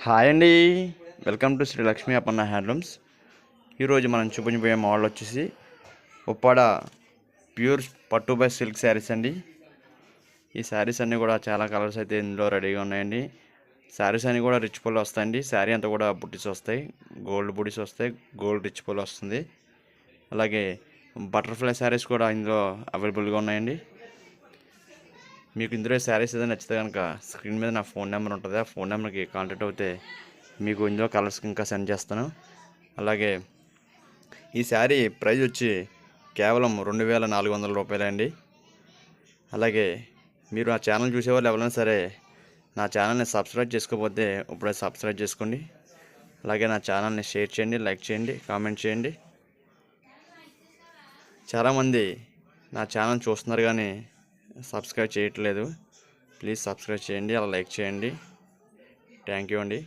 Hi అండి, welcome to Shri Lakshmi Aparna handlooms. ఈరోజు మనం చూపించబోయే మోడల్ వచ్చేసి ఉప్పాడ ప్యూర్ పట్టు బై సిల్క్ శారీస్ అండి. ఈ శారీస్ అన్నీ కూడా చాలా కలర్స్ అయితే ఇందులో రెడీగా ఉన్నాయండి. శారీస్ అన్నీ కూడా రిచ్ పళ్ళు వస్తాయండి. శారీ అంతా కూడా బుట్టీస్ వస్తాయి, గోల్డ్ బుట్టీస్ వస్తాయి, గోల్డ్ రిచ్ పళ్ళు వస్తుంది. అలాగే బటర్ఫ్లై శారీస్ కూడా ఇందులో అవైలబుల్గా ఉన్నాయండి. మీకు ఇందులో శారీస్ ఏదైనా నచ్చితే కనుక స్క్రీన్ మీద నా ఫోన్ నెంబర్ ఉంటుంది. ఆ ఫోన్ నెంబర్కి కాంటాక్ట్ అవుతే మీకు ఇందులో కలర్స్ ఇంకా సెండ్ చేస్తాను. అలాగే ఈ శారీ ప్రైస్ వచ్చి కేవలం 2400 రూపాయలండి. అలాగే మీరు ఆ ఛానల్ చూసేవాళ్ళు ఎవరైనా సరే నా ఛానల్ని సబ్స్క్రైబ్ చేసుకోకపోతే ఇప్పుడే సబ్స్క్రైబ్ చేసుకోండి. అలాగే నా ఛానల్ని షేర్ చేయండి, లైక్ చేయండి, కామెంట్ చేయండి. చాలామంది నా ఛానల్ చూస్తున్నారు కానీ సబ్స్క్రైబ్ చేయట్లేదు. ప్లీజ్ సబ్స్క్రైబ్ చేయండి, అలా లైక్ చేయండి. థ్యాంక్ యూ అండి.